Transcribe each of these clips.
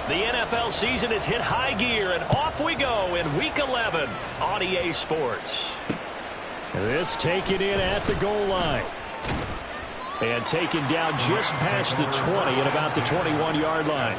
The NFL season has hit high gear, and off we go in Week 11 on EA Sports. This taken in at the goal line. And taken down just past the 20 at about the 21-yard line.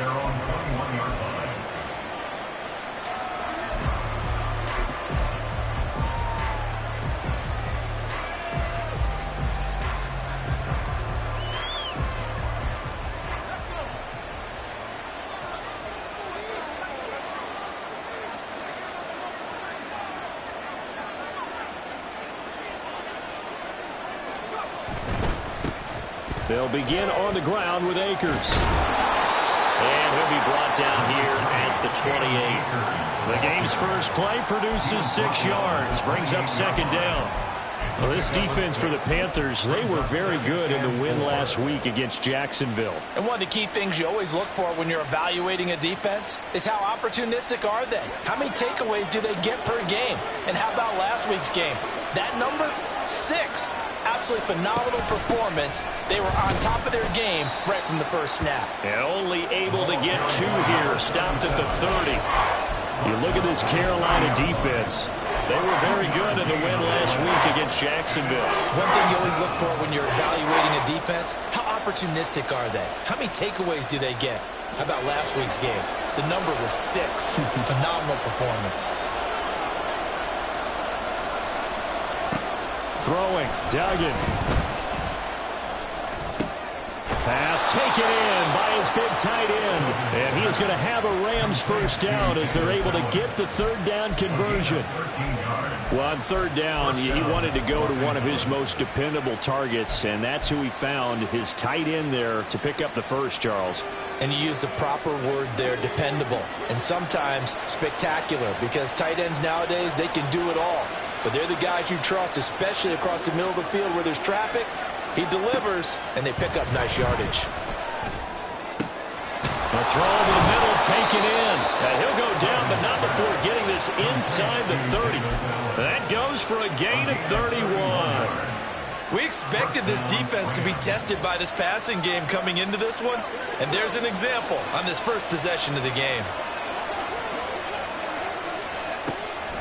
They'll begin on the ground with Akers. And he'll be brought down here at the 28. The game's first play produces 6 yards, brings up second down. Well, this defense for the Panthers, they were very good in the win last week against Jacksonville. And one of the key things you always look for when you're evaluating a defense is how opportunistic are they? How many takeaways do they get per game? And how about last week's game? That number, 6. Absolutely phenomenal performance. They were on top of their game right from the first snap. And only able to get 2 here, stopped at the 30. You look at this Carolina defense. They were very good in the win last week against Jacksonville. One thing you always look for when you're evaluating a defense, how opportunistic are they? How many takeaways do they get? How about last week's game? The number was 6. Phenomenal performance. Throwing, Duggan. Pass taken in by his big tight end. And he is going to have a Rams first down as they're able to get the third down conversion. Well, on third down, he wanted to go to one of his most dependable targets, and that's who he found, his tight end there, to pick up the first, Charles. And you use the proper word there, dependable, and sometimes spectacular, because tight ends nowadays, they can do it all. But they're the guys you trust, especially across the middle of the field where there's traffic. He delivers, and they pick up nice yardage. The throw over the middle, taken in. And he'll go down, but not before getting this inside the 30. That goes for a gain of 31. We expected this defense to be tested by this passing game coming into this one, and there's an example on this first possession of the game.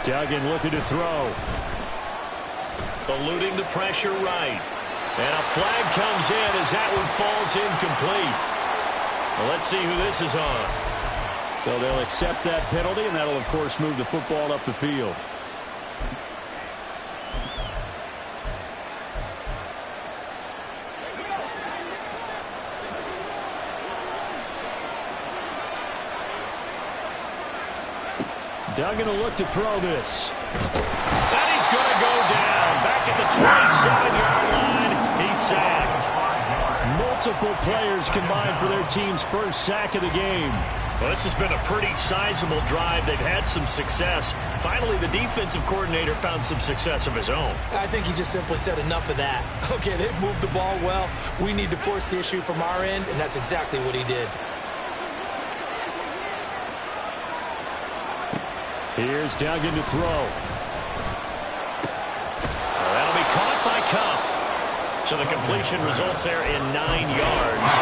Duggan looking to throw. Eluding the pressure right. And a flag comes in as that one falls incomplete. Well, let's see who this is on. So they'll accept that penalty, and that'll, of course, move the football up the field. Duggan will look to throw this. And he's going to go down. Back at the 27-yard line. He's sacked. Multiple players combined for their team's first sack of the game. Well, this has been a pretty sizable drive. They've had some success. Finally, the defensive coordinator found some success of his own. I think he just simply said enough of that. Okay, they've moved the ball well. We need to force the issue from our end, and that's exactly what he did. Here's Duggan to throw. That'll be caught by Cup. So the completion results there in 9 yards.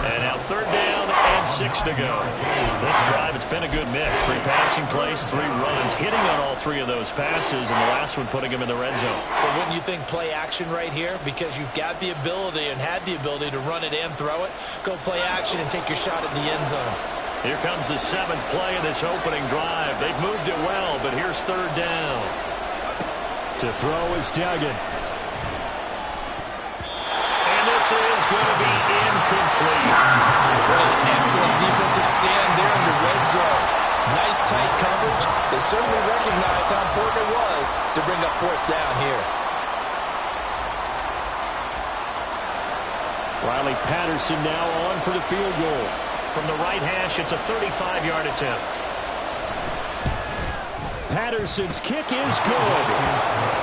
And now third down and 6 to go. This drive, it's been a good mix. 3 passing plays, 3 runs, hitting on all 3 of those passes, and the last one putting him in the red zone. So wouldn't you think play action right here? Because you've got the ability and had the ability to run it and throw it. Go play action and take your shot at the end zone. Here comes the 7th play of this opening drive. They've moved it well, but here's third down. To throw is Duggan. And this is going to be incomplete. What an excellent defensive stand there in the red zone. Nice tight coverage. They certainly recognized how important it was to bring up fourth down here. Riley Patterson now on for the field goal. From the right hash, it's a 35-yard attempt. Patterson's kick is good.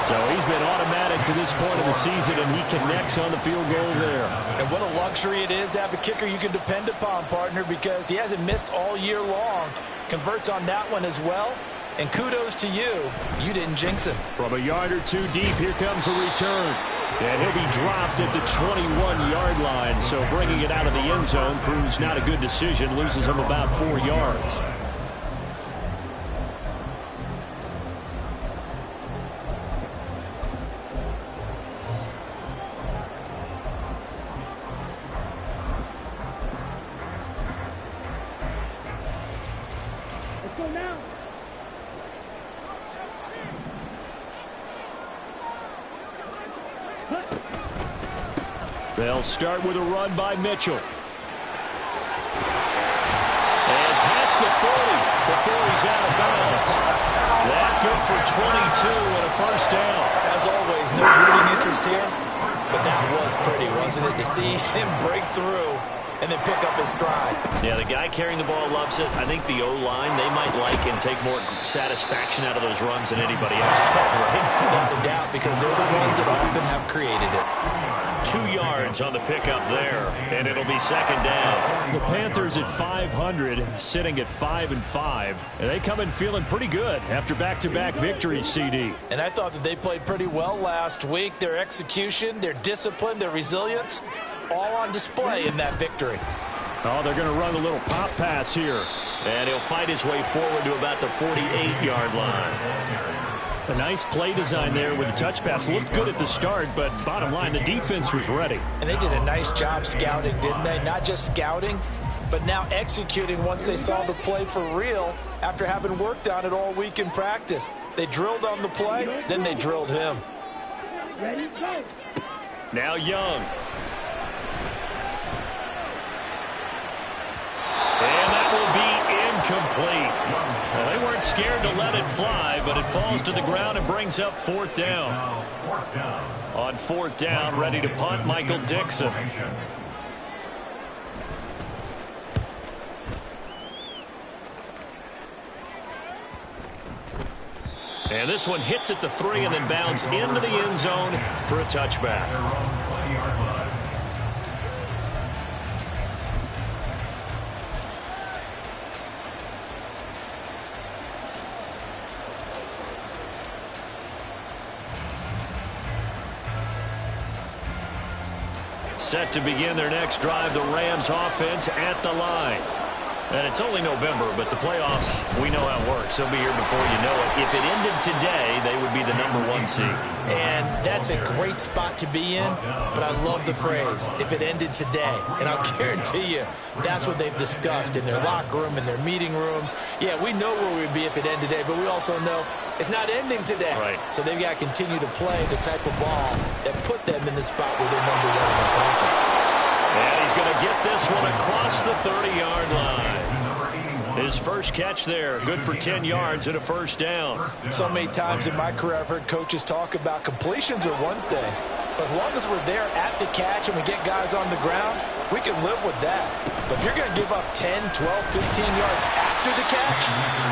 So he's been automatic to this point of the season, and he connects on the field goal there. And what a luxury it is to have a kicker you can depend upon, partner, because he hasn't missed all year long. Converts on that one as well. And kudos to you. You didn't jinx him. From a yard or 2 deep, here comes a return. And he'll be dropped at the 21-yard line. So bringing it out of the end zone proves not a good decision. Loses him about 4 yards. They'll start with a run by Mitchell. And past the 40 before he's out of bounds. That good for 22 and a first down. As always, no rooting interest here, but that was pretty, wasn't it? To see him break through and then pick up his stride. Yeah, the guy carrying the ball loves it. I think the O-line, they might like and take more satisfaction out of those runs than anybody else. Right? Without a doubt, because they're the ones that often have created it. 2 yards on the pickup there, and it'll be second down. The Panthers at 500, sitting at 5-5. And they come in feeling pretty good after back-to-back victories, CD. And I thought that they played pretty well last week. Their execution, their discipline, their resilience, all on display in that victory. Oh, they're going to run a little pop pass here. And he'll fight his way forward to about the 48-yard line. A nice play design there with the touch pass. Looked good at the start, but bottom line, the defense was ready. And they did a nice job scouting, didn't they? Not just scouting, but now executing once they saw the play for real after having worked on it all week in practice. They drilled on the play, then they drilled him. Ready, go. Now Young. And that will be incomplete. Well, they weren't scared to let it fly, but it falls to the ground and brings up fourth down. On fourth down, ready to punt, Michael Dixon. And this one hits at the 3 and then bounds into the end zone for a touchback. Set to begin their next drive, the Rams offense at the line. And it's only November, but the playoffs, we know how it works. They'll be here before you know it. If it ended today, they would be the #1 seed. And that's a great spot to be in, but I love the phrase, if it ended today. And I'll guarantee you, that's what they've discussed in their locker room, in their meeting rooms. Yeah, we know where we'd be if it ended today, but we also know it's not ending today. Right. So they've got to continue to play the type of ball that put them in the spot where they're #1 in the conference. And he's going to get this one across the 30-yard line. His first catch there, good for 10 yards and a first down. So many times in my career I've heard coaches talk about completions are one thing. But as long as we're there at the catch and we get guys on the ground, we can live with that. But if you're going to give up 10, 12, 15 yards after the catch,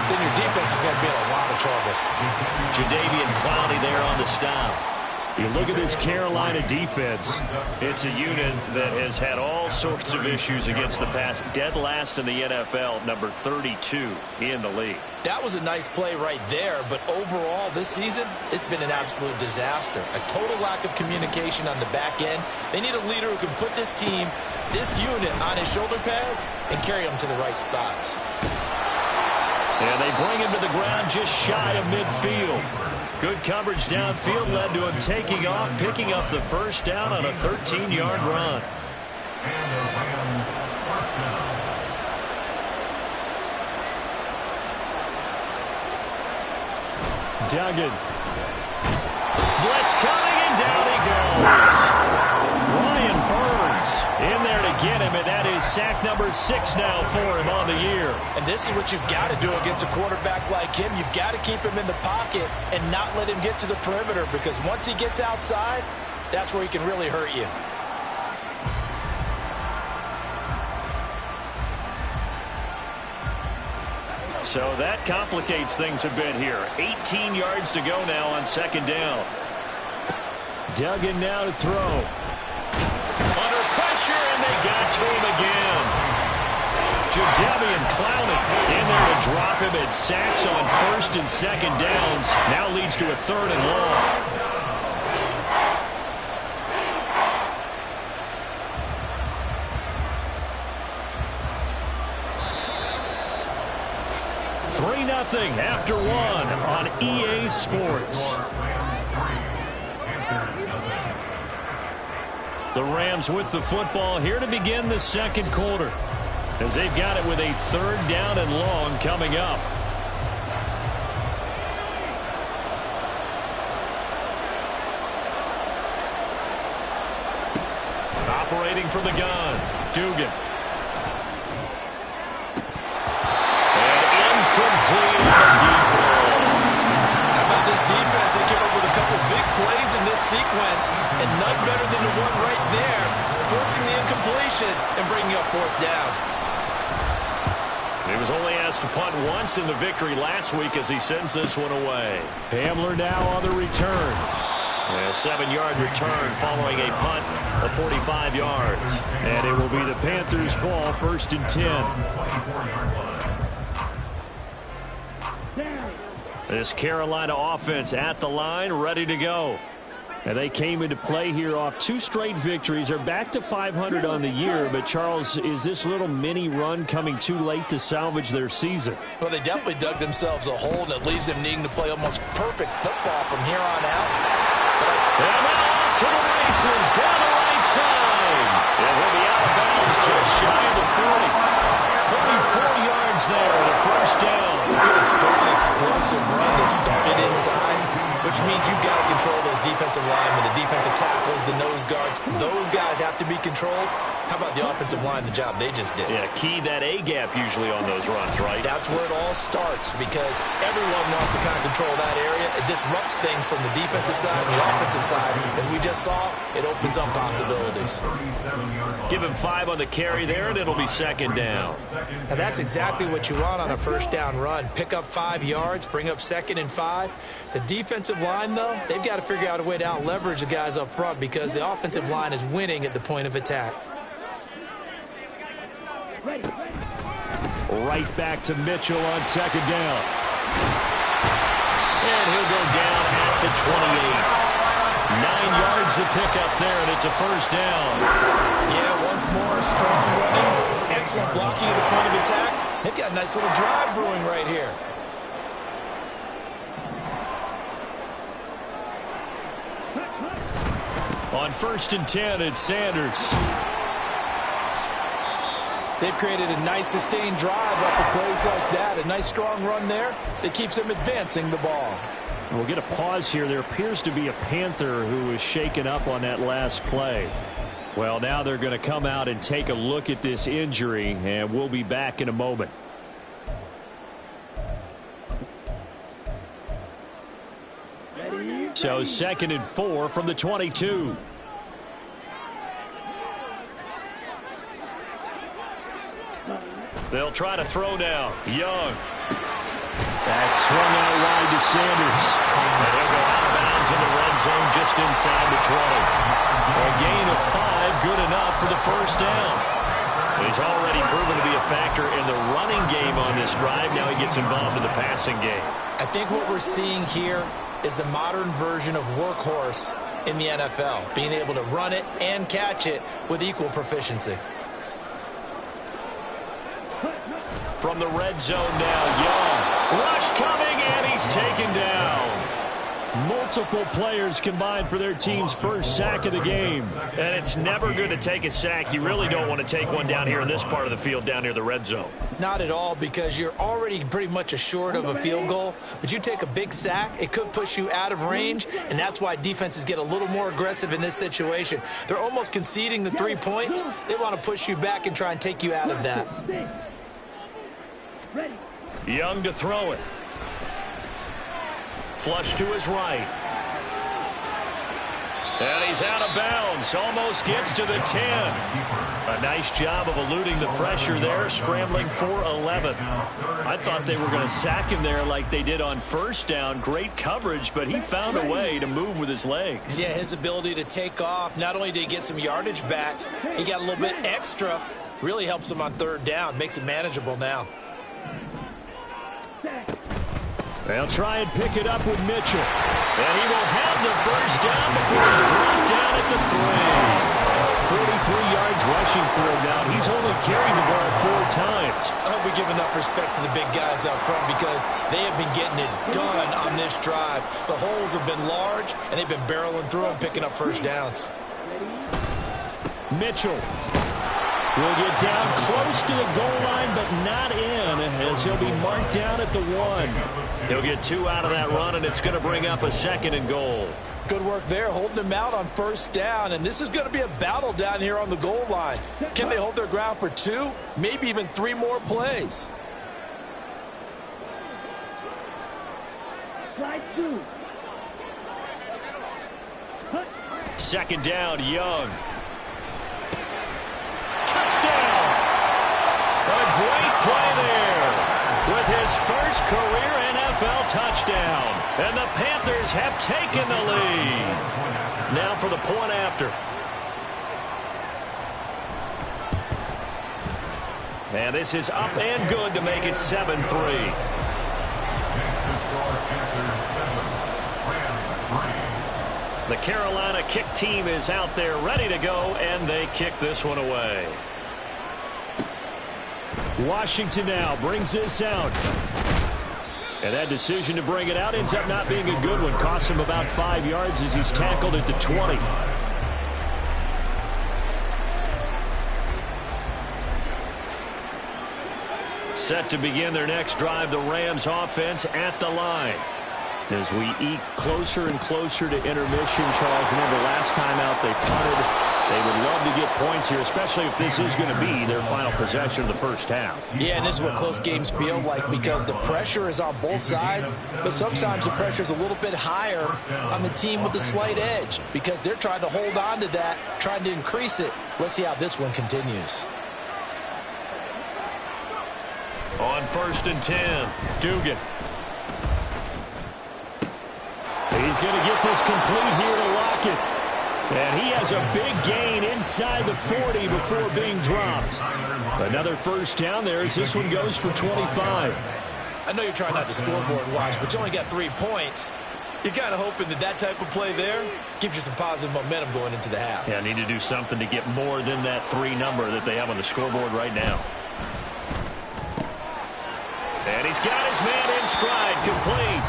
then your defense is going to be in a lot of trouble. Jadeveon Clowney there on the stop. You look at this Carolina defense. It's a unit that has had all sorts of issues against the pass. Dead last in the NFL, number 32 in the league. That was a nice play right there, but overall this season, it's been an absolute disaster. A total lack of communication on the back end. They need a leader who can put this team, this unit, on his shoulder pads and carry them to the right spots. And they bring him to the ground just shy of midfield. Good coverage downfield led to him taking off, picking up the first down on a 13-yard run. Duggan. Blitz coming, and down he goes. Brian Burns in there to get him, and that is sack number 6 now for him on the year. And this is what you've got to do against a quarterback like him. You've got to keep him in the pocket and not let him get to the perimeter, because once he gets outside, that's where he can really hurt you. So that complicates things a bit here. 18 yards to go now on second down. Duggan now to throw. Under pressure, and they got to him again. Jadeveon Clowney in there to drop him, and sacks on first and second downs. Now leads to a 3rd and long. after one on EA Sports. The Rams with the football here to begin the second quarter, as they've got it with a 3rd down and long coming up. Operating from the gun, Dugan. And incomplete on the deep ball. How about this defense? They came up with a couple big plays in this sequence, and none better than the one right there, forcing the incompletion and bringing up 4th down. He was only asked to punt once in the victory last week as he sends this one away. Hamler now on the return. A 7-yard return following a punt of 45 yards. And it will be the Panthers' ball, 1st and 10. This Carolina offense at the line, ready to go. And they came into play here off 2 straight victories. They're back to 500 on the year. But, Charles, is this little mini run coming too late to salvage their season? Well, they definitely dug themselves a hole, and it leaves them needing to play almost perfect football from here on out. And now off to the races, down the right side. And he'll be out of bounds just shy of the 40. 34 yards there, the 1st down. Good, strong, explosive run that started inside, which means you've got to control those defensive linemen, the defensive tackles, the nose guards. Those guys have to be controlled. How about the offensive line, the job they just did? Yeah, key that A-gap usually on those runs, right? That's where it all starts, because everyone wants to kind of control that area. It disrupts things from the defensive side and the offensive side. As we just saw, it opens up possibilities. Give him 5 on the carry there, and it'll be 2nd down. And that's exactly what you want on a 1st down run. Pick up 5 yards, bring up 2nd and 5. The defensive line, though, they've got to figure out a way to out-leverage the guys up front, because the offensive line is winning at the point of attack. Right back to Mitchell on 2nd down. And he'll go down at the 28. 9 yards to pick up there, and it's a 1st down. Yeah, once more, strong running, excellent blocking at the point of attack. They've got a nice little drive brewing right here. On 1st and 10, it's Sanders. They've created a nice sustained drive off of plays like that. A nice strong run there that keeps them advancing the ball. We'll get a pause here. There appears to be a Panther who was shaken up on that last play. Well, now they're going to come out and take a look at this injury, and we'll be back in a moment. So 2nd and 4 from the 22. They'll try to throw now. Young. That's swung out wide to Sanders. And he'll go out of bounds in the red zone just inside the 20. A gain of 5, good enough for the 1st down. He's already proven to be a factor in the running game on this drive. Now he gets involved in the passing game. I think what we're seeing here is the modern version of workhorse in the NFL, being able to run it and catch it with equal proficiency. From the red zone now, Young. Rush coming, and he's taken down. Multiple players combined for their team's 1st sack of the game. And it's never good to take a sack. You really don't want to take one down here in this part of the field down near the red zone. Not at all, because you're already pretty much assured of a field goal. But you take a big sack, it could push you out of range, and that's why defenses get a little more aggressive in this situation. They're almost conceding the 3 points. They want to push you back and try and take you out of that. Young to throw it. Flush to his right. And he's out of bounds. Almost gets to the 10. A nice job of eluding the pressure there, scrambling for 11. I thought they were going to sack him there like they did on 1st down. Great coverage, but he found a way to move with his legs. Yeah, his ability to take off. Not only did he get some yardage back, he got a little bit extra. Really helps him on 3rd down. Makes it manageable now. They'll try and pick it up with Mitchell. And he will have the 1st down before he's brought down at the 3. 43 yards rushing for him now. He's only carried the ball 4 times. I hope we give enough respect to the big guys up front because they have been getting it done on this drive. The holes have been large, and they've been barreling through them, picking up first downs. Mitchell will get down close to the goal line, but not in, as he'll be marked down at the 1. He'll get 2 out of that run, and it's going to bring up a 2nd and goal. Good work there, holding them out on first down, and this is going to be a battle down here on the goal line. Can they hold their ground for 2, maybe even 3 more plays? Slide 2. 2nd down, Young. Touchdown! A great play there with his first career NFL touchdown. And the Panthers have taken the lead. Now for the point after. And this is up and good to make it 7-3. The Carolina kick team is out there ready to go, and they kick this one away. Washington now brings this out. And that decision to bring it out ends up not being a good one. Costs him about 5 yards as he's tackled at the 20. Set to begin their next drive, the Rams offense at the line. As we eke closer and closer to intermission, Charles, remember last time out they punted. They would love to get points here, especially if this is going to be their final possession of the first half. Yeah, and this is what close games feel like because the pressure is on both sides, but sometimes the pressure is a little bit higher on the team with the slight edge because they're trying to hold on to that, trying to increase it. Let's see how this one continues. On 1st and 10, Dugan. He's going to get this complete here to Lockett. And he has a big gain inside the 40 before being dropped. Another first down there as this one goes for 25. I know you're trying not to scoreboard watch, but you only got 3 points. You're kind of hoping that that type of play there gives you some positive momentum going into the half. Yeah, need to do something to get more than that 3 number that they have on the scoreboard right now. And he's got his man in stride, complete.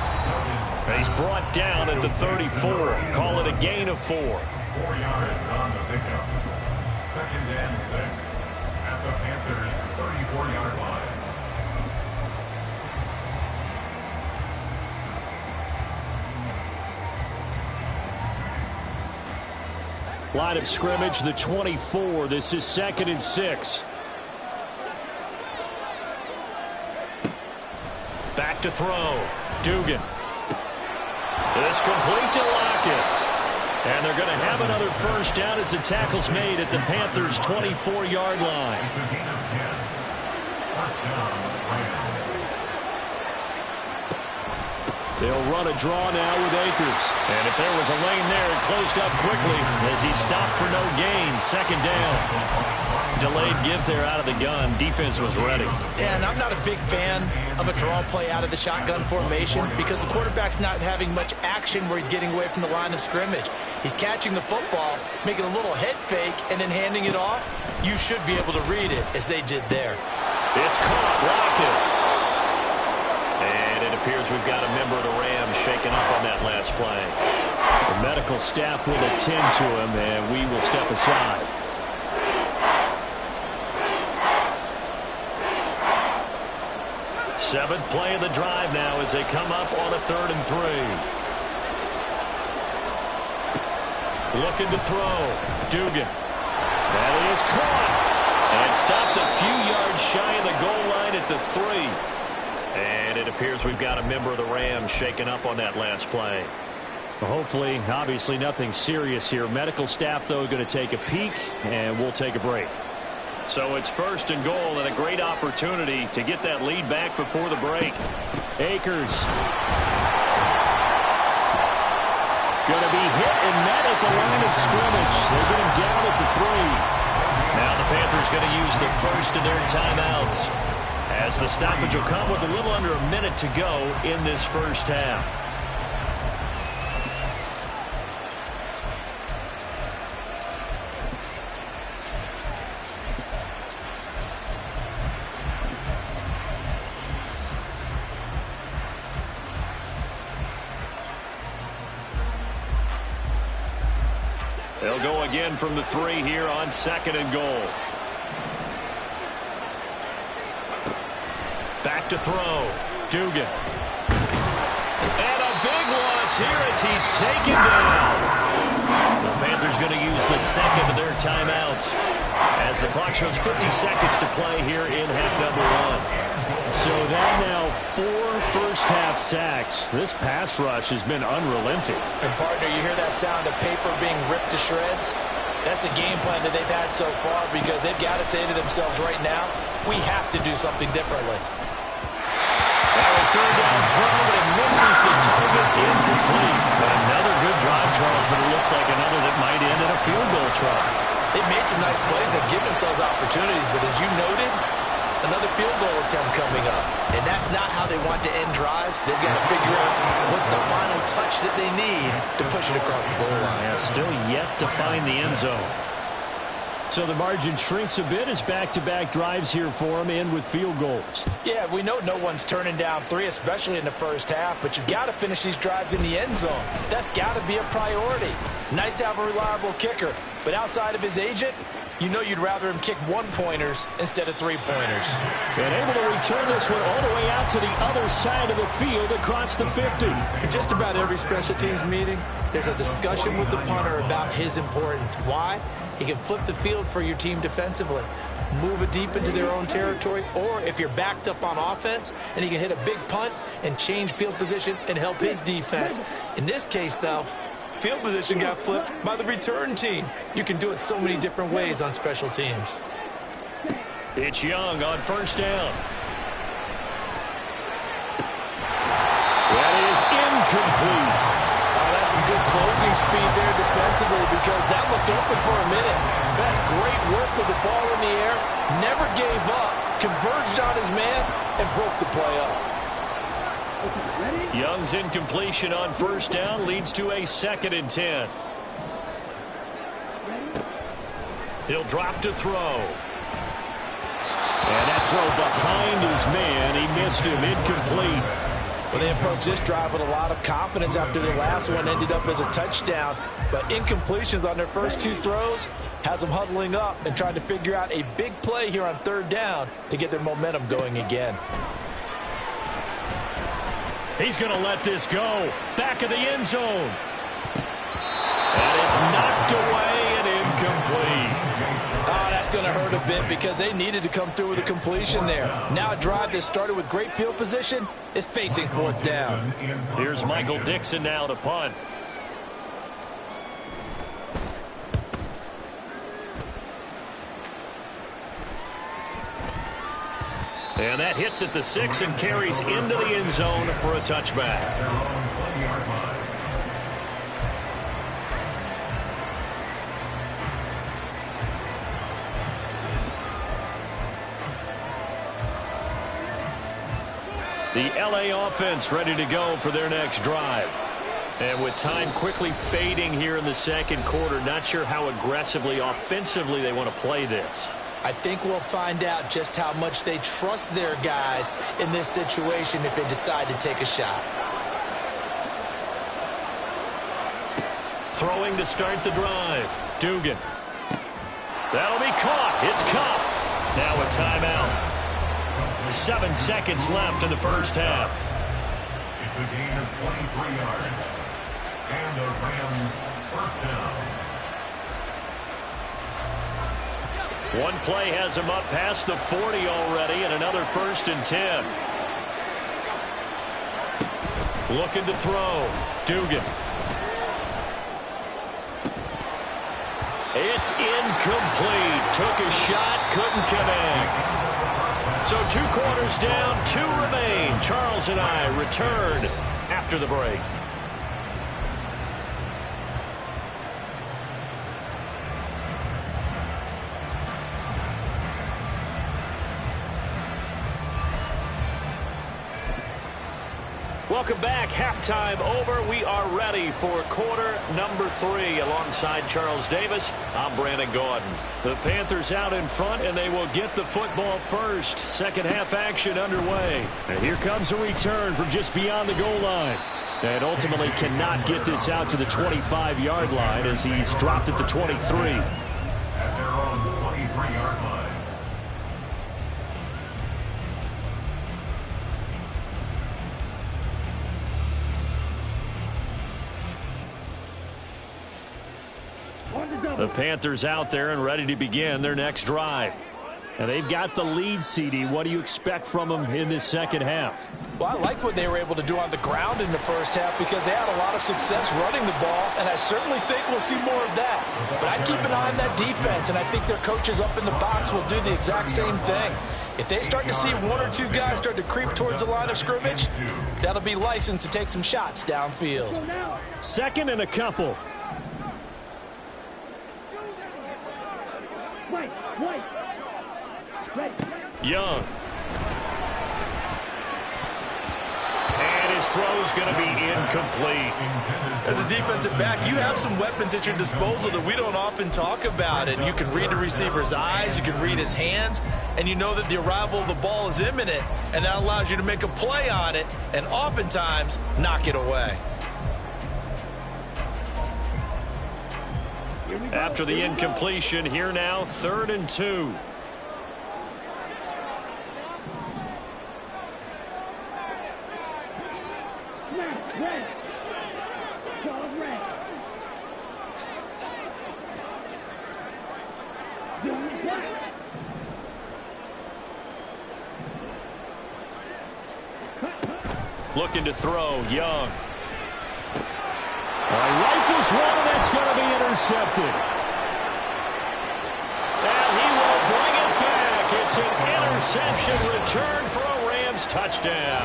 And he's brought down at the 34. Call it a gain of 4. 4 yards on the pickup. 2nd and 6 at the Panthers' 34-yard line. Line of scrimmage, the 24. This is 2nd and 6. Back to throw. Dugan. It's complete to Lockett. And they're going to have another first down as the tackle's made at the Panthers' 24-yard line. It's a gain of 10. First down, Rams. They'll run a draw now with Akers. And if there was a lane there, it closed up quickly as he stopped for no gain. 2nd down. Delayed give there out of the gun. Defense was ready. Yeah, and I'm not a big fan of a draw play out of the shotgun formation because the quarterback's not having much action where he's getting away from the line of scrimmage. He's catching the football, making a little head fake, and then handing it off. You should be able to read it as they did there. It's caught. Lockett. And it appears we've got a member of the Rams shaken up on that last play. The medical staff will attend to him, and we will step aside. Seventh play of the drive now as they come up on a 3rd and 3. Looking to throw. Dugan. That is caught. And stopped a few yards shy of the goal line at the 3. And it appears we've got a member of the Rams shaken up on that last play. Well, hopefully, obviously nothing serious here. Medical staff, though, going to take a peek, and we'll take a break. So it's 1st and goal and a great opportunity to get that lead back before the break. Akers. Going to be hit and met at the line of scrimmage. They get him down at the 3. Now the Panthers going to use the first of their timeouts as the stoppage will come with a little under a minute to go in this first half. They'll go again from the 3 here on 2nd and goal. Back to throw. Dugan. And a big loss here as he's taken down. The Panthers going to use the second of their timeouts as the clock shows 50 seconds to play here in half number 1. So that now 4 first-half sacks. This pass rush has been unrelenting. And, partner, you hear that sound of paper being ripped to shreds? That's the game plan that they've had so far because they've got to say to themselves right now, we have to do something differently. Now a 3rd down throw, but it misses the target, incomplete. But another good drive, Charles, but it looks like another that might end in a field goal try. They've made some nice plays that give themselves opportunities, but as you noted, another field goal attempt coming up. And that's not how they want to end drives. They've got to figure out what's the final touch that they need to push it across the goal line. Yeah, still yet to find the end zone. So the margin shrinks a bit as back-to-back drives here for them and with field goals. Yeah, we know no one's turning down 3, especially in the first half, but you've got to finish these drives in the end zone. That's got to be a priority. Nice to have a reliable kicker, but outside of his agent, you know you'd rather him kick 1-pointers instead of 3-pointers. And able to return this one all the way out to the other side of the field across the 50. In just about every special teams meeting, there's a discussion with the punter about his importance. Why? He can flip the field for your team defensively, move it deep into their own territory, or if you're backed up on offense, and he can hit a big punt and change field position and help his defense. In this case, though, field position got flipped by the return team. You can do it so many different ways on special teams. It's Young on 1st down. That is incomplete. That's some good closing speed there defensively because that looked open for a minute. That's great work with the ball in the air. Never gave up. Converged on his man and broke the play up. Young's incompletion on 1st down leads to a 2nd and 10. He'll drop to throw. And that throw behind his man. He missed him. Incomplete. Well, they approached this drive with a lot of confidence after the last one ended up as a touchdown. But incompletions on their first 2 throws has them huddling up and trying to figure out a big play here on 3rd down to get their momentum going again. He's going to let this go. Back of the end zone. And it's knocked away and incomplete. Oh, that's going to hurt a bit because they needed to come through with a completion there. Now a drive that started with great field position is facing 4th down. Here's Michael Dixon now to punt. And that hits at the 6 and carries into the end zone for a touchback. The LA offense ready to go for their next drive. And with time quickly fading here in the 2nd quarter, not sure how aggressively, offensively they want to play this. I think we'll find out just how much they trust their guys in this situation if they decide to take a shot. Throwing to start the drive. Dugan. That'll be caught. It's Cup. Now a timeout. 7 seconds left in the first half. It's a gain of 23 yards. And the Rams first down. One play has him up past the 40 already, and another 1st and 10. Looking to throw. Dugan. It's incomplete. Took a shot, couldn't connect. So 2 quarters down, 2 remain. Charles and I return after the break. Welcome back. Halftime over. We are ready for quarter number 3. Alongside Charles Davis, I'm Brandon Gaudin. The Panthers out in front, and they will get the football first. Second half action underway. And here comes a return from just beyond the goal line. And ultimately cannot get this out to the 25-yard line as he's dropped at the 23. At their own 23-yard line. The Panthers out there and ready to begin their next drive. And they've got the lead, CD. What do you expect from them in this second half? Well, I like what they were able to do on the ground in the first half because they had a lot of success running the ball, and I certainly think we'll see more of that. But I'd keep an eye on that defense, and I think their coaches up in the box will do the exact same thing. If they start to see one or two guys start to creep towards the line of scrimmage, that'll be licensed to take some shots downfield. Second and a couple. Wait. Young. And his throw's going to be incomplete. As a defensive back, you have some weapons at your disposal that we don't often talk about. And you can read the receiver's eyes, you can read his hands, and you know that the arrival of the ball is imminent, and that allows you to make a play on it and oftentimes knock it away. After the incompletion, here now, 3rd and 2. Red. Call red. Doing black. Looking to throw, Young. Rifles one, and that's going to be intercepted. And he will bring it back. It's an interception return for a Rams touchdown.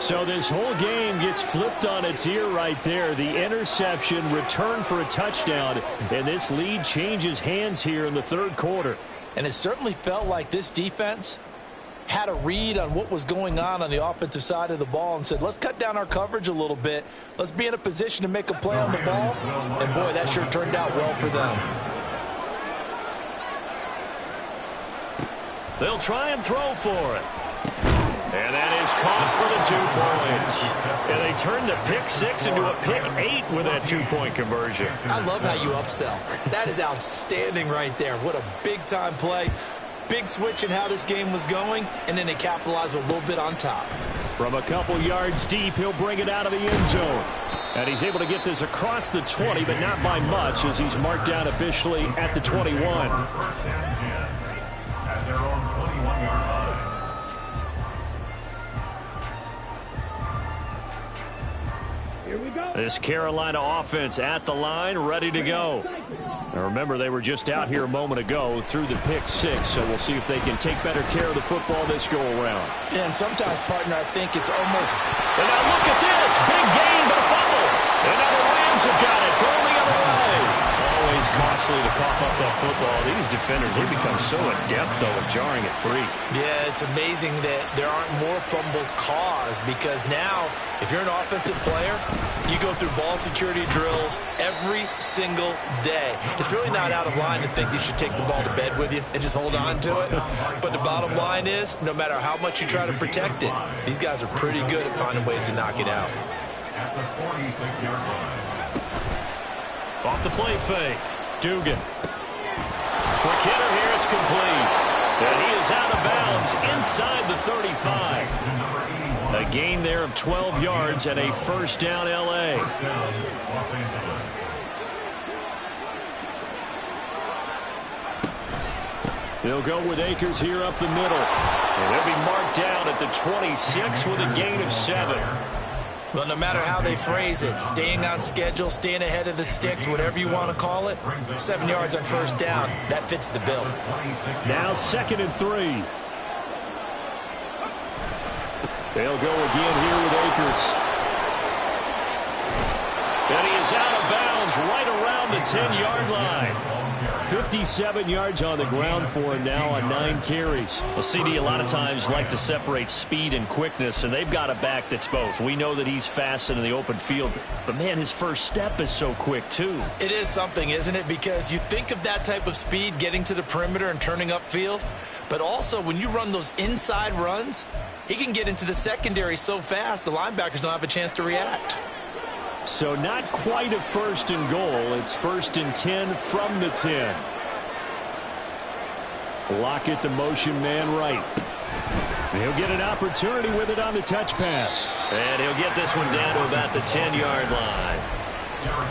So this whole game gets flipped on its ear right there. The interception, return for a touchdown, and this lead changes hands here in the third quarter. And it certainly felt like this defense had a read on what was going on the offensive side of the ball and said, let's cut down our coverage a little bit. Let's be in a position to make a play on the ball. And, boy, that sure turned out well for them. They'll try and throw for it. And that is caught for the 2 points. And they turn the pick 6 into a pick 8 with that 2-point conversion. I love how you upsell. That is outstanding right there. What a big-time play. Big switch in how this game was going, and then they capitalize a little bit on top. From a couple yards deep, he'll bring it out of the end zone. And he's able to get this across the 20, but not by much, as he's marked down officially at the 21. First and 10 at their own 21-yard line. Here we go. This Carolina offense at the line, ready to go. Now remember, they were just out here a moment ago through the pick 6, so we'll see if they can take better care of the football this go-around. Yeah, and sometimes, partner, I think it's almost... And now look at this. Big gain, but a fumble. And now the Rams have got it. Going the other way. Always costly to cough up that football. These defenders, they become so adept, though, at jarring it free. Yeah, it's amazing that there aren't more fumbles caused because now, if you're an offensive player, you go through ball security drills every single day. It's really not out of line to think you should take the ball to bed with you and just hold on to it. But the bottom line is, no matter how much you try to protect it, these guys are pretty good at finding ways to knock it out. At the 46-yard line. Off the play fake. Dugan. Quick hitter here. It's complete. And he is out of bounds inside the 35. A gain there of 12 yards and a first down L.A. First down, Los Angeles. They'll go with Akers here up the middle. And they'll be marked down at the 26 with a gain of 7. Well, no matter how they phrase it, staying on schedule, staying ahead of the sticks, whatever you want to call it, 7 yards on first down, that fits the bill. Now 2nd and 3. They'll go again here with Akers. And he is out of bounds is right around the 10-yard line. 57 yards on the ground for him now on 9 carries. Well, CD, a lot of times like to separate speed and quickness, and they've got a back that's both. We know that he's fast in the open field, but, man, his first step is so quick, too. It is something, isn't it? Because you think of that type of speed getting to the perimeter and turning upfield, but also when you run those inside runs, he can get into the secondary so fast the linebackers don't have a chance to react. So not quite a 1st and goal. It's 1st and 10 from the 10. Lockett, the motion man right. He'll get an opportunity with it on the touch pass. And he'll get this one down to about the 10-yard line.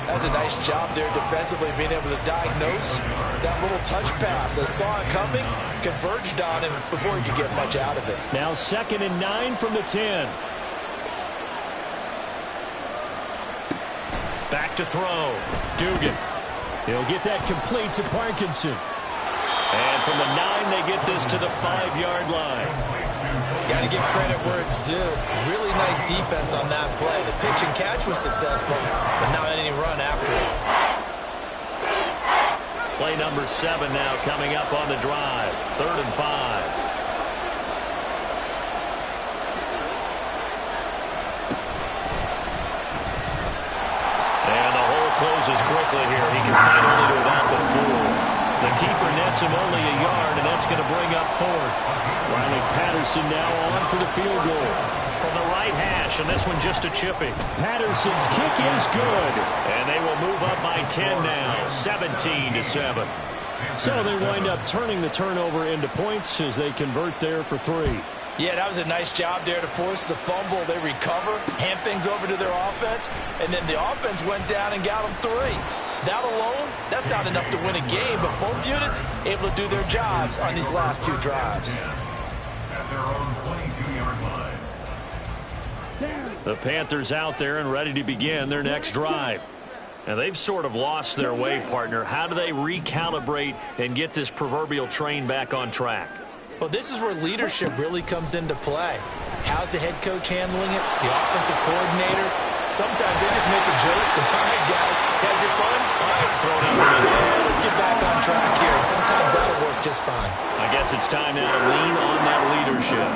That's a nice job there defensively, being able to diagnose that little touch pass. They saw it coming, converged on him before he could get much out of it. Now 2nd and 9 from the 10. Back to throw. Dugan. He'll get that complete to Parkinson. And from the 9, they get this to the 5-yard line. Got to give credit where it's due. Really nice defense on that play. The pitch and catch was successful, but not any run after it. Play number 7 now coming up on the drive. 3rd and 5. Closes quickly here. He can find only to about the 4. The keeper nets him only a yard, and that's going to bring up 4th. Riley Patterson now on for the field goal. From the right hash, and this one just a chippy. Patterson's kick is good. And they will move up by 10 now, 17-7. So they wind up turning the turnover into points as they convert there for 3. Yeah, that was a nice job there to force the fumble. They recover, hand things over to their offense, and then the offense went down and got them 3. That alone, that's not enough to win a game, but both units able to do their jobs on these last 2 drives. At their own 22-yard line. The Panthers out there and ready to begin their next drive. And they've sort of lost their way, partner. How do they recalibrate and get this proverbial train back on track? Well, this is where leadership really comes into play. How's the head coach handling it? The offensive coordinator? Sometimes they just make a joke. All right, guys, had your fun? All right, throw it out. Yeah, let's get back on track here. And sometimes that'll work just fine. I guess it's time now to lean on that leadership.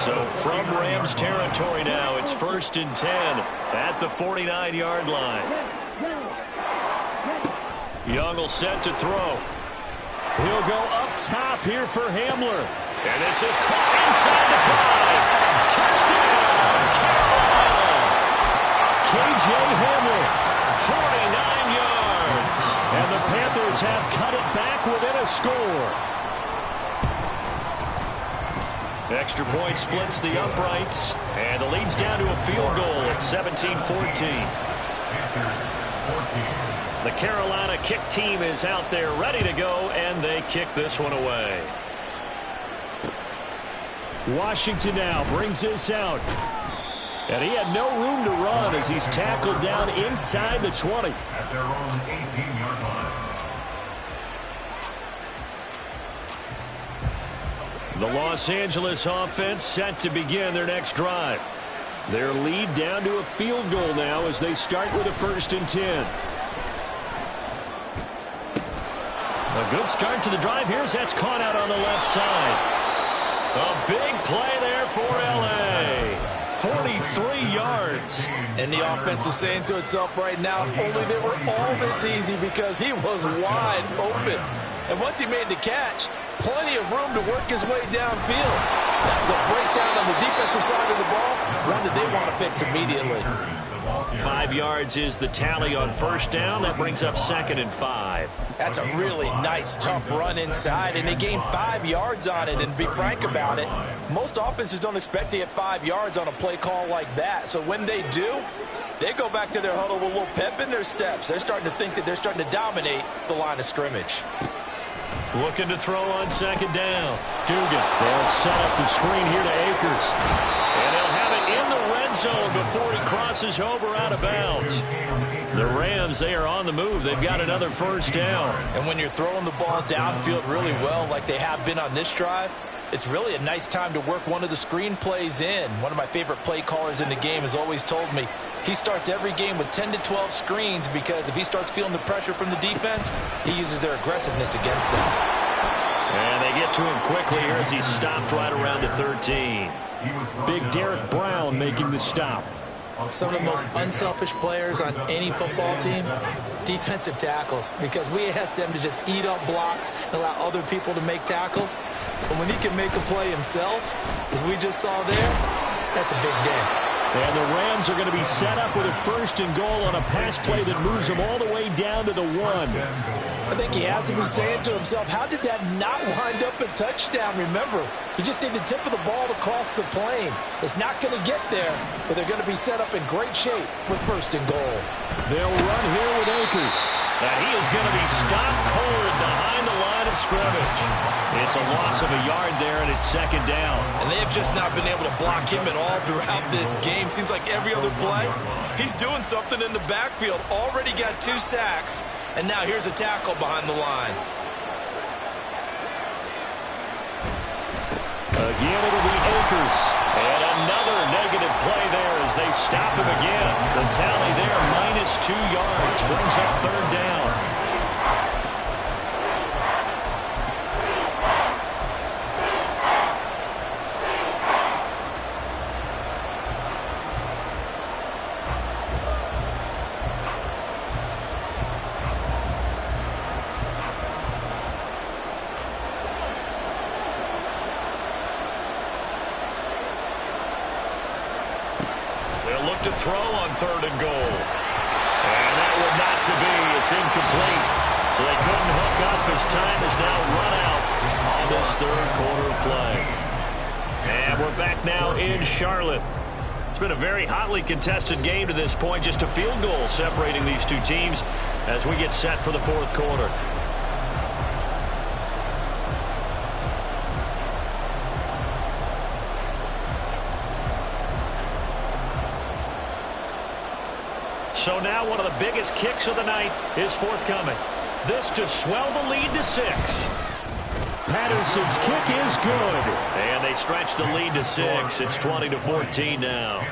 So from Rams territory now, it's 1st and 10 at the 49-yard line. Young will set to throw. He'll go up top here for Hamler. And this is caught inside the 5. Touchdown, Carolina! K.J. Hamler. 49 yards. And the Panthers have cut it back within a score. Extra point splits the uprights. And the lead's down to a field goal at 17-14. Panthers 14. The Carolina kick team is out there ready to go, and they kick this one away. Washington now brings this out. And he had no room to run as he's tackled down inside the 20. At their own 18-yard line. The Los Angeles offense set to begin their next drive. Their lead down to a field goal now as they start with a 1st and 10. A good start to the drive here as that's caught out on the left side. A big play there for L.A. 43 yards. And the offense is saying to itself right now, only they were all this easy because he was wide open. And once he made the catch, plenty of room to work his way downfield. That's a breakdown on the defensive side of the ball, one that they want to fix immediately. 5 yards is the tally on 1st down. That brings up 2nd and 5. That's a really nice, tough run inside, and they gained 5 yards on it. And to be frank about it, most offenses don't expect to get 5 yards on a play call like that. So when they do, they go back to their huddle with a little pep in their steps. They're starting to think that they're starting to dominate the line of scrimmage. Looking to throw on 2nd down. Dugan. They'll set up the screen here to Akers. And they'll have it in the red zone before he crosses over out of bounds. The Rams, they are on the move. They've got another 1st down. And when you're throwing the ball downfield really well like they have been on this drive, it's really a nice time to work one of the screen plays in. One of my favorite play callers in the game has always told me, He starts every game with 10 to 12 screens because if he starts feeling the pressure from the defense, he uses their aggressiveness against them. And they get to him quickly here as he's stopped right around the 13. Big Derek Brown making the stop. Some of the most unselfish players on any football team, defensive tackles, because we ask them to just eat up blocks and allow other people to make tackles. But when he can make a play himself, as we just saw there, that's a big day. And the Rams are going to be set up with a 1st and goal on a pass play that moves them all the way down to the 1. I think he has to be saying to himself, how did that not wind up a touchdown? Remember, you just need the tip of the ball to cross the plane. It's not going to get there, but they're going to be set up in great shape with 1st and goal. They'll run here with Akers. And he is going to be stopped cold behind the line of scrimmage. It's a loss of a yard there, and it's 2nd down. And they have just not been able to block him at all throughout this game. Seems like every other play, he's doing something in the backfield. Already got 2 sacks, and now here's a tackle behind the line. Again, it'll be Akers. And another negative play there as they stop him again. The tally there, -2 yards, brings up 3rd down. They'll look to throw on 3rd and goal. And that would not to be. It's incomplete. So they couldn't hook up as time is now run out on this 3rd quarter play. And we're back now in Charlotte. It's been a very hotly contested game to this point. Just a field goal separating these two teams as we get set for the 4th quarter. So now one of the biggest kicks of the night is forthcoming. This to swell the lead to 6. Patterson's kick is good. And they stretch the lead to 6. It's 20-14 now.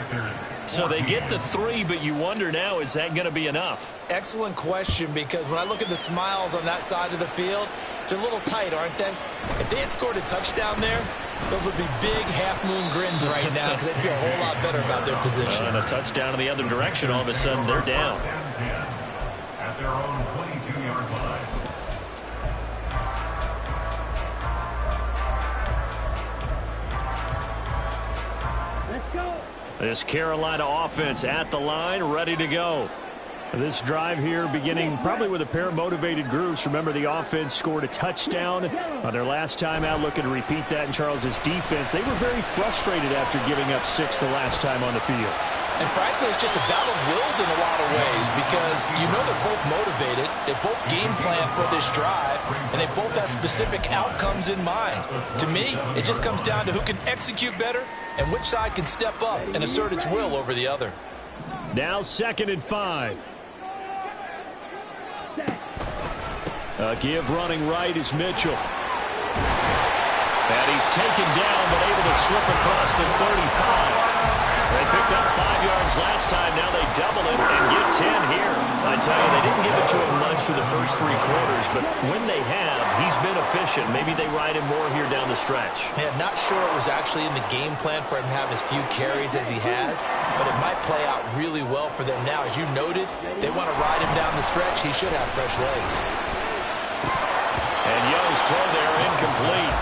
So they get the 3, but you wonder now, is that going to be enough? Excellent question, because when I look at the smiles on that side of the field, they're a little tight, aren't they? If they had scored a touchdown there, those would be big half-moon grins right now because they'd feel a whole lot better about their position. And a touchdown in the other direction, all of a sudden they're down. At their own 22-yard line. Let's go. This Carolina offense at the line, ready to go. This drive here beginning probably with a pair of motivated groups. Remember, the offense scored a touchdown on their last time out, looking to repeat that in Charles's defense. They were very frustrated after giving up 6 the last time on the field. And frankly, it's just a battle of wills in a lot of ways because you know they're both motivated, they both game plan for this drive, and they both have specific outcomes in mind. To me, it just comes down to who can execute better and which side can step up and assert its will over the other. Now 2nd and 5. A give running right is Mitchell. And he's taken down but able to slip across the 35. They picked up 5 yards last time. Now they double it and get 10 here. I tell you, they didn't give it to him much through the first 3 quarters, but when they have, he's been efficient. Maybe they ride him more here down the stretch. Yeah, not sure it was actually in the game plan for him to have as few carries as he has, but it might play out really well for them now. As you noted, they want to ride him down the stretch. He should have fresh legs. And Young's throw there incomplete.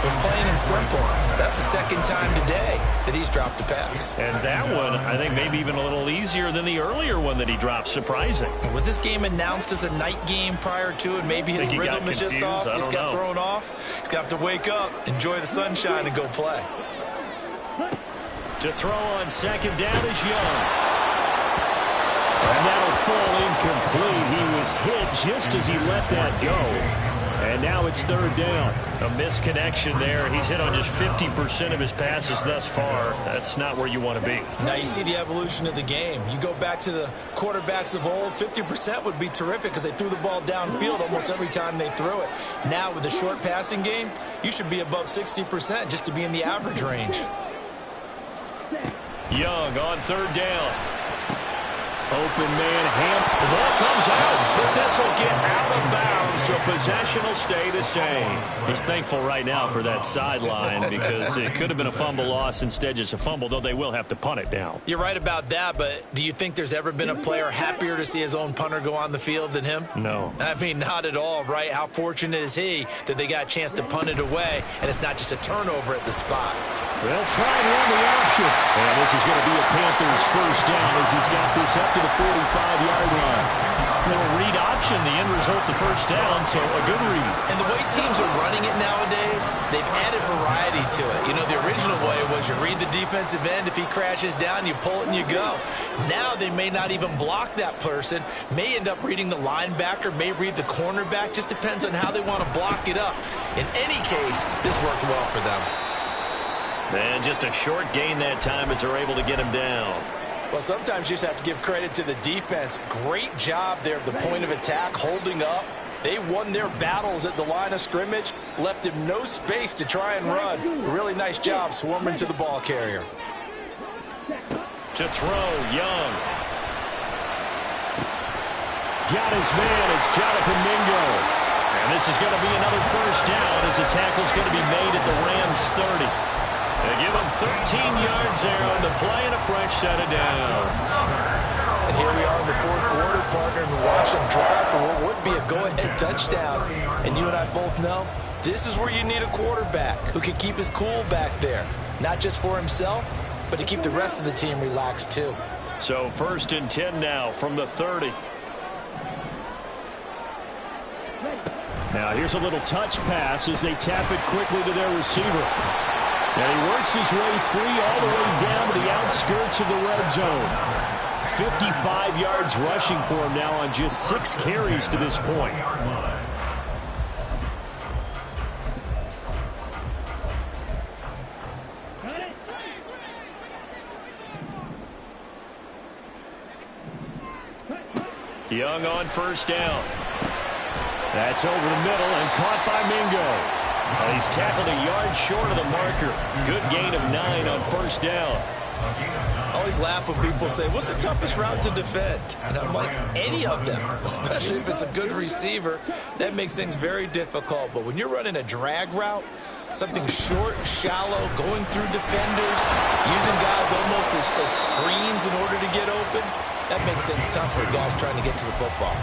But plain and simple, that's the 2nd time today that he's dropped a pass. And that one, I think, maybe even a little easier than the earlier one that he dropped. Surprising. Was this game announced as a night game prior to, and maybe his rhythm is just off? He's got thrown off. He's got to wake up, enjoy the sunshine, and go play. To throw on 2nd down is Young. And that'll fall incomplete. He was hit just as he let that go. And now it's 3rd down. A misconnection there. He's hit on just 50% of his passes thus far. That's not where you want to be. Now you see the evolution of the game. You go back to the quarterbacks of old, 50% would be terrific because they threw the ball downfield almost every time they threw it. Now with the short passing game, you should be above 60% just to be in the average range. Young on 3rd down. Open man, Hamp. The ball comes out, but this will get out of bounds, so possession will stay the same. He's thankful right now for that sideline because it could have been a fumble loss, instead just a fumble, though they will have to punt it down. You're right about that, but do you think there's ever been a player happier to see his own punter go on the field than him? No. I mean, not at all, right? How fortunate is he that they got a chance to punt it away, and it's not just a turnover at the spot. They'll try and run the option. And this is going to be a Panthers first down as he's got this up to the 45-yard line. Little read option, the end result, the first down, so a good read. And the way teams are running it nowadays, they've added variety to it. You know, the original way was you read the defensive end. If he crashes down, you pull it and you go. Now they may not even block that person, may end up reading the linebacker, may read the cornerback. Just depends on how they want to block it up. In any case, this worked well for them. And just a short gain that time as they're able to get him down. Well, sometimes you just have to give credit to the defense. Great job there at the point of attack, holding up. They won their battles at the line of scrimmage, left him no space to try and run. Really nice job swarming to the ball carrier. To throw, Young. Got his man. It's Jonathan Mingo. And this is going to be another first down as the tackle's going to be made at the Rams' 30. They give him 13 yards there on the play and a fresh set of downs. And here we are in the fourth quarter, partner, and watch them drive for what would be a go-ahead touchdown. And you and I both know this is where you need a quarterback who can keep his cool back there. Not just for himself, but to keep the rest of the team relaxed too. So 1st and 10 now from the 30. Now here's a little touch pass as they tap it quickly to their receiver. And he works his way free all the way down to the outskirts of the red zone. 55 yards rushing for him now on just 6 carries to this point. Young on first down. That's over the middle and caught by Mingo. Well, he's tackled a yard short of the marker. Good gain of 9 on first down. I always laugh when people say, what's the toughest route to defend? And I'm like, any of them, especially if it's a good receiver. That makes things very difficult. But when you're running a drag route, something short, shallow, going through defenders, using guys almost as screens in order to get open, that makes things tough for guys trying to get to the football.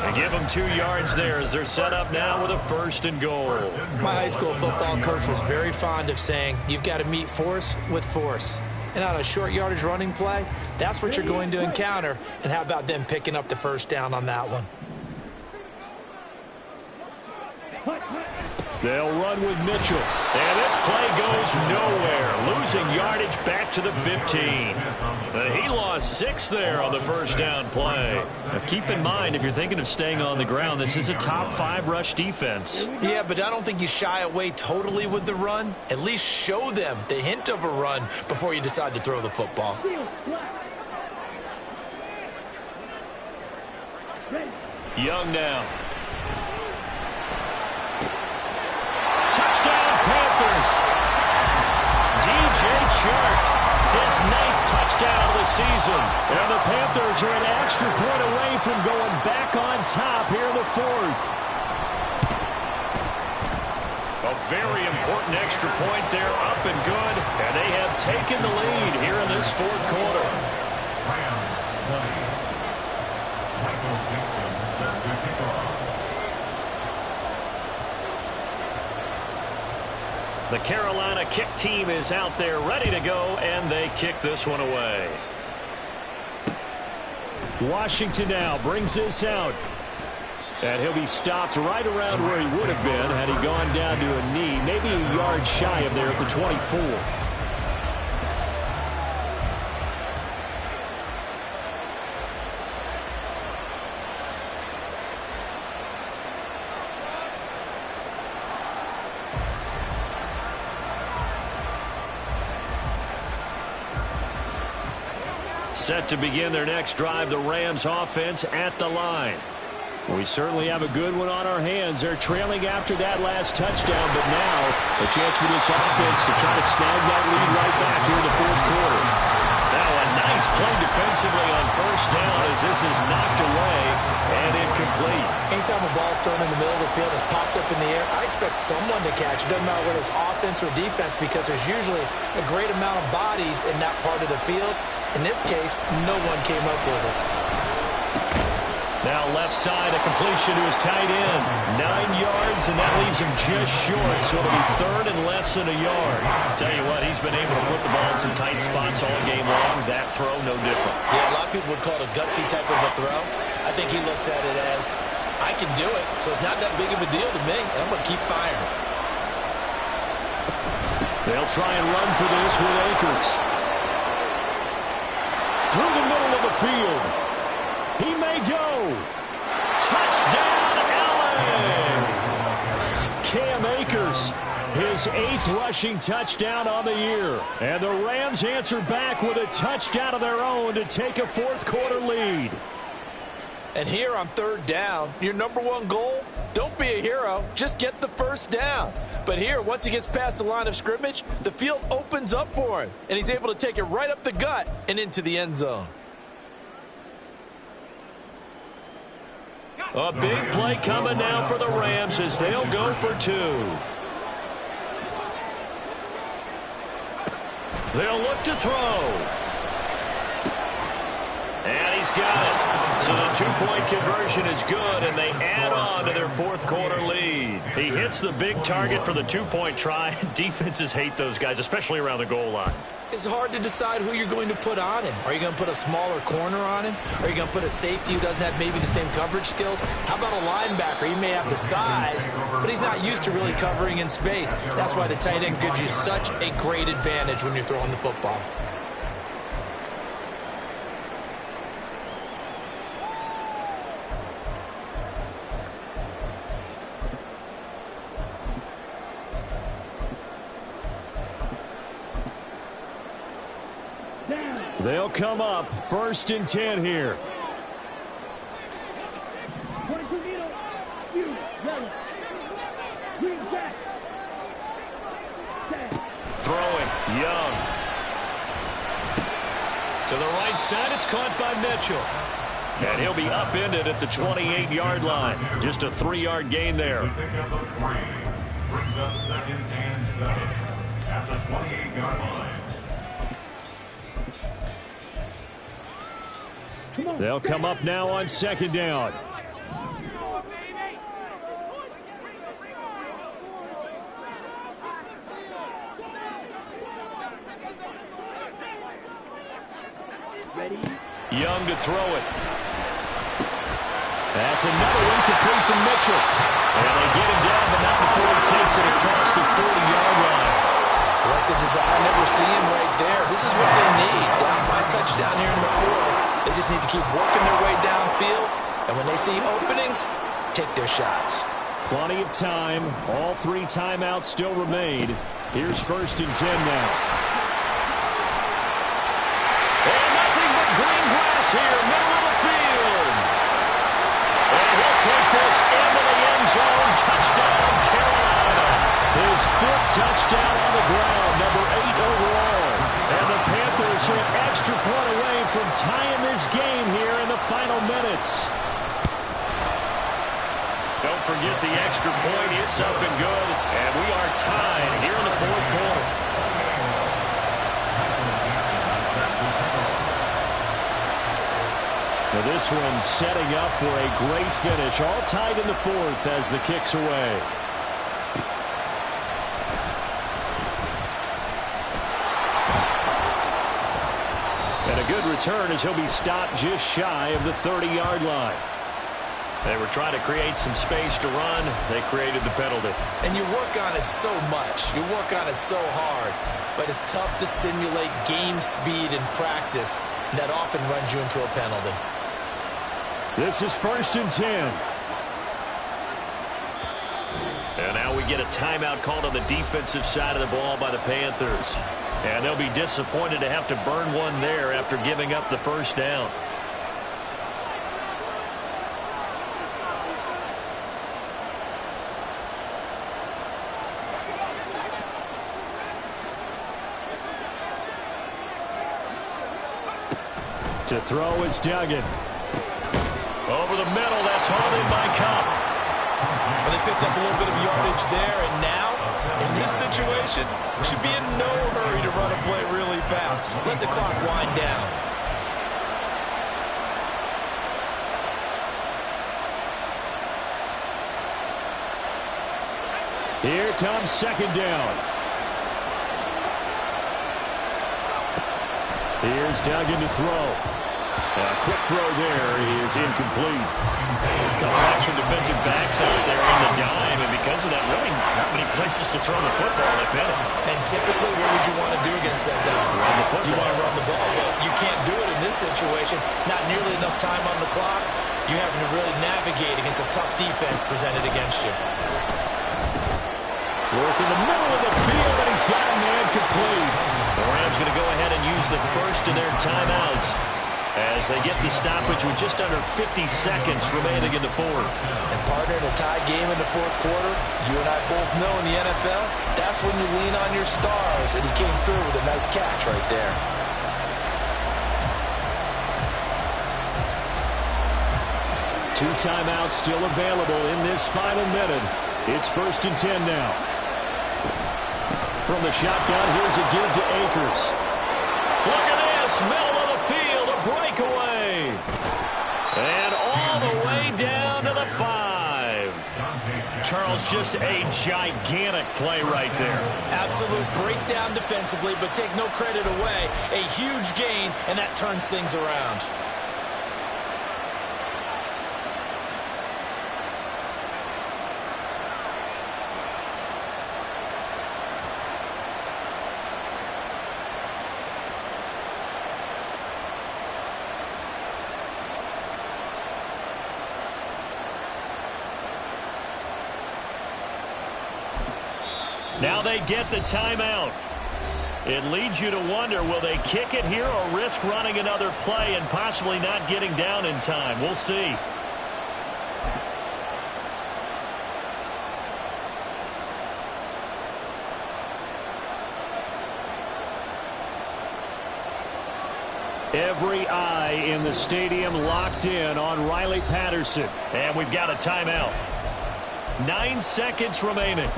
They give them 2 yards there as they're set up now with a 1st and goal. My high school football coach was very fond of saying, you've got to meet force with force. And on a short yardage running play, that's what you're going to encounter. And how about them picking up the first down on that one? They'll run with Mitchell. And this play goes nowhere. Losing yardage back to the 15. He lost 6 there on the first down play. Now keep in mind, if you're thinking of staying on the ground, this is a top 5 rush defense. Yeah, but I don't think you shy away totally with the run. At least show them the hint of a run before you decide to throw the football. Young now. Touchdown, Panthers. DJ Chark, his 9th touchdown of the season. And the Panthers are an extra point away from going back on top here in the 4th. A very important extra point there, up and good. And they have taken the lead here in this 4th quarter. Rams 20. Michael Dixon set to kick off. The Carolina kick team is out there ready to go, and they kick this one away. Washington now brings this out. And he'll be stopped right around where he would have been had he gone down to a knee, maybe a yard shy of there at the 24. Set to begin their next drive, the Rams offense at the line. We certainly have a good one on our hands. They're trailing after that last touchdown, but now a chance for this offense to try to snag that lead right back here in the 4th quarter. Now a nice Nice play defensively on first down as this is knocked away and incomplete. Anytime a ball's thrown in the middle of the field and is popped up in the air, I expect someone to catch it. Doesn't matter whether it's offense or defense because there's usually a great amount of bodies in that part of the field. In this case, no one came up with it. Now left side, a completion to his tight end. 9 yards, and that leaves him just short, so it'll be third and less than a yard. Tell you what, he's been able to put the ball in some tight spots all game long. That throw, no different. Yeah, a lot of people would call it a gutsy type of a throw. I think he looks at it as, I can do it, so it's not that big of a deal to me, and I'm going to keep firing. They'll try and run for this with Akers. Through the middle of the field. He may go. Touchdown, Allen! Cam Akers, his 8th rushing touchdown on the year. And the Rams answer back with a touchdown of their own to take a fourth-quarter lead. And here on third down, your number one goal, don't be a hero, just get the first down. But here, once he gets past the line of scrimmage, the field opens up for him, and he's able to take it right up the gut and into the end zone. A big play coming now for the Rams as they'll go for 2. They'll look to throw. And he's got it. So the 2-point conversion is good, and they add on to their fourth-quarter lead. He hits the big target for the 2-point try. Defenses hate those guys, especially around the goal line. It's hard to decide who you're going to put on him. Are you going to put a smaller corner on him? Are you going to put a safety who doesn't have maybe the same coverage skills? How about a linebacker? He may have the size, but he's not used to really covering in space. That's why the tight end gives you such a great advantage when you're throwing the football. They'll come up 1st and 10 here. Throwing, Young. To the right side, it's caught by Mitchell. And he'll be upended at the 28-yard line. Just a 3-yard gain there. Pickup of 3 brings up 2nd and 7 at the 28-yard line. They'll come up now on 2nd down. Young to throw it. That's another one complete to Mitchell. And they get him down, but not before he takes it across the 40-yard line. Like the design that we're seeing right there. This is what they need. Down by touchdown here in the 4th. They just need to keep working their way downfield. And when they see openings, take their shots. Plenty of time. All 3 timeouts still remain. Here's 1st and 10 now. And nothing but green grass here, middle of the field. And he'll take this into the end zone. Touchdown, Carolina. His 5th touchdown on the ground, number 8 overall. And the Panthers are an extra point away from tying this game here in the final minutes. Don't forget the extra point. It's up and good. And we are tied here in the 4th quarter. Now this one setting up for a great finish. All tied in the 4th as the kick's away. And a good return as he'll be stopped just shy of the 30-yard line. They were trying to create some space to run. They created the penalty. And you work on it so much. You work on it so hard. But it's tough to simulate game speed in practice. That often runs you into a penalty. This is 1st and 10. And now we get a timeout called on the defensive side of the ball by the Panthers. And they'll be disappointed to have to burn one there after giving up the first down. To throw is Duggan. Over the middle, that's hauled in by Cup. Well, they picked up a little bit of yardage there, and now, in this situation, should be in no hurry to run a play really fast. Let the clock wind down. Here comes second down. Here's Duggan to throw. A quick throw there is incomplete. A couple extra defensive backs out there in the dime, and because of that, really not many places to throw the football, if any. And typically, what would you want to do against that dime? Run the football. You want to run the ball, but you can't do it in this situation. Not nearly enough time on the clock. You're having to really navigate against a tough defense presented against you. Work in the middle of the field, and he's got a man complete. The Rams going to go ahead and use the first of their timeouts as they get the stoppage with just under 50 seconds remaining in the fourth. And partner, in a tie game in the fourth quarter, you and I both know in the NFL, that's when you lean on your stars, and he came through with a nice catch right there. Two timeouts still available in this final minute. It's 1st and 10 now. From the shotgun, here's a give to Akers. Look at this, middle of the field, a breakaway. And all the way down to the 5. Charles, just a gigantic play right there. Absolute breakdown defensively, but take no credit away. A huge gain, and that turns things around. Now they get the timeout. It leads you to wonder, will they kick it here or risk running another play and possibly not getting down in time? We'll see. Every eye in the stadium locked in on Riley Patterson. And we've got a timeout. 9 seconds remaining.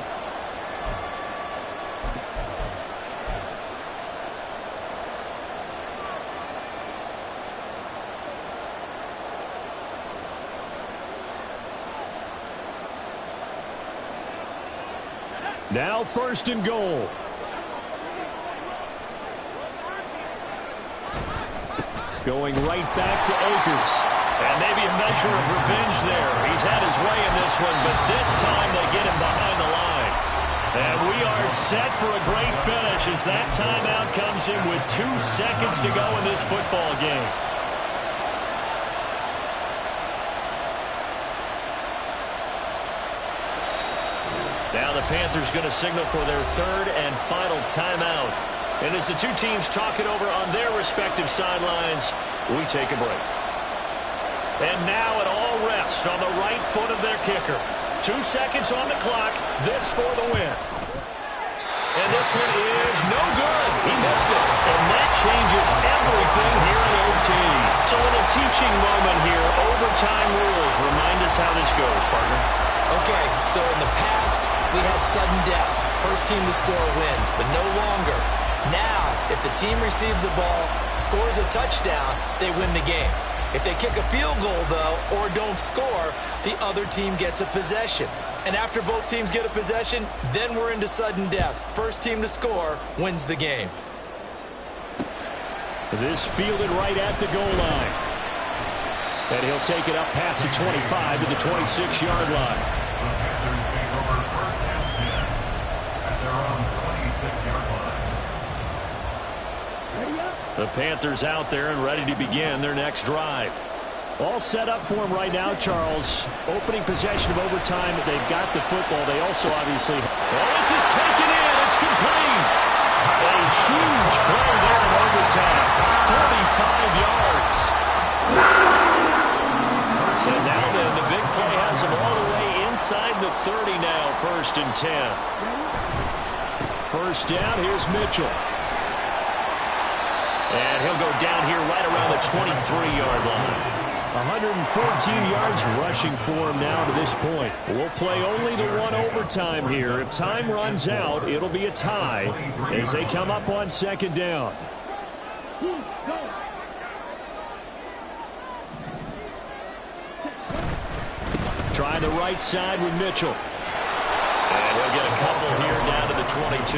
Now 1st and goal. Going right back to Akers. And maybe a measure of revenge there. He's had his way in this one, but this time they get him behind the line. And we are set for a great finish as that timeout comes in with 2 seconds to go in this football game. Now the Panthers going to signal for their 3rd and final timeout. And as the two teams talk it over on their respective sidelines, we take a break. And now it all rests on the right foot of their kicker. 2 seconds on the clock. This for the win. And this one is no good. He missed it. And that changes everything here in OT. So a little teaching moment here. Overtime rules. Remind us how this goes, partner. Okay, so in the past, we had sudden death. First team to score wins, but no longer. Now, if the team receives the ball, scores a touchdown, they win the game. If they kick a field goal, though, or don't score, the other team gets a possession. And after both teams get a possession, then we're into sudden death. First team to score wins the game. This fielded right at the goal line. And he'll take it up past the 25 to the 26-yard line. The Panthers out there and ready to begin their next drive. All set up for them right now, Charles. Opening possession of overtime. They've got the football. They also obviously... Oh, this is taken in. It's complete. A huge play there in overtime. 45 yards. So now then, the big play has them all the way inside the 30 now. 1st and 10. First down, here's Mitchell. And he'll go down here right around the 23-yard line. 114 yards rushing for him now to this point. We'll play only the one overtime here. If time runs out, it'll be a tie as they come up on second down. Try the right side with Mitchell. And he'll get a couple here down to the 22.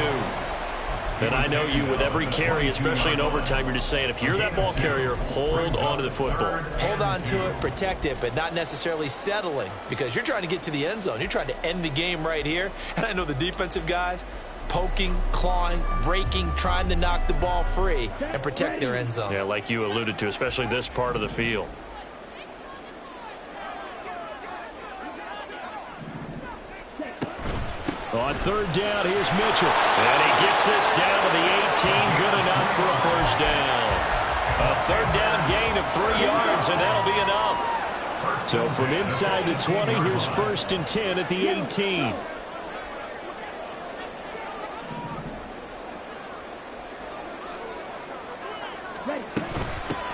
And I know you, with every carry, especially in overtime, you're just saying, if you're that ball carrier, hold on to the football. Hold on to it, protect it, but not necessarily settling, because you're trying to get to the end zone. You're trying to end the game right here. And I know the defensive guys poking, clawing, raking, trying to knock the ball free and protect their end zone. Yeah, like you alluded to, especially this part of the field. On third down, here's Mitchell. And he gets this down to the 18. Good enough for a first down. A third down gain of 3 yards, and that'll be enough. So from inside the 20, here's first and 10 at the 18.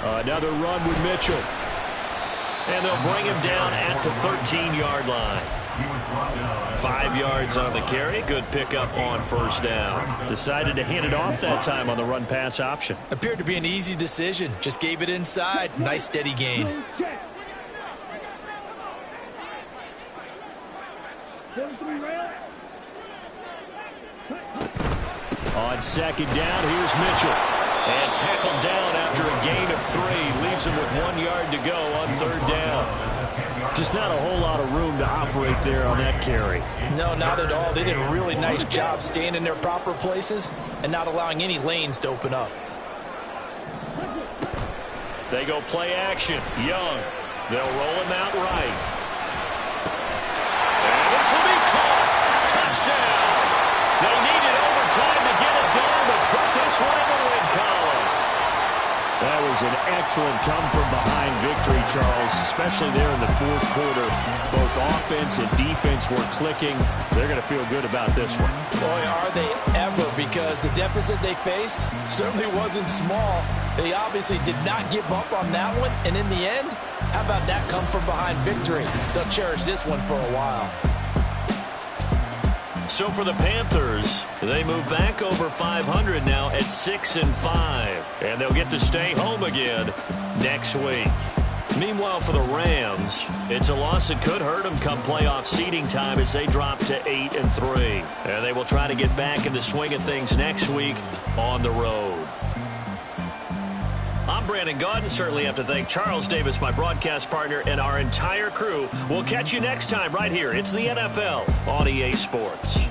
Another run with Mitchell. And they'll bring him down at the 13-yard line. 5 yards on the carry. Good pickup on first down. Decided to hand it off that time on the run-pass option. Appeared to be an easy decision. Just gave it inside. Nice steady gain. On second down, here's Mitchell. And tackled down after a gain of 3. Leaves him with 1 yard to go on third down. Just not a whole lot of room to operate there on that carry. No, not at all. They did a really nice job staying in their proper places and not allowing any lanes to open up. They go play action. Young. They'll roll him out right. And this will be caught. Touchdown. They needed overtime to get it done, but put this one in the win column. That was an excellent come-from-behind victory, Charles, especially there in the fourth quarter. Both offense and defense were clicking. They're going to feel good about this one. Boy, are they ever, because the deficit they faced certainly wasn't small. They obviously did not give up on that one, and in the end, how about that come-from-behind victory? They'll cherish this one for a while. So for the Panthers, they move back over 500 now at 6-5. And they'll get to stay home again next week. Meanwhile, for the Rams, it's a loss that could hurt them come playoff seeding time as they drop to 8-3. And they will try to get back in the swing of things next week on the road. I'm Brandon Gaudin. Certainly have to thank Charles Davis, my broadcast partner, and our entire crew. We'll catch you next time right here. It's the NFL on EA Sports.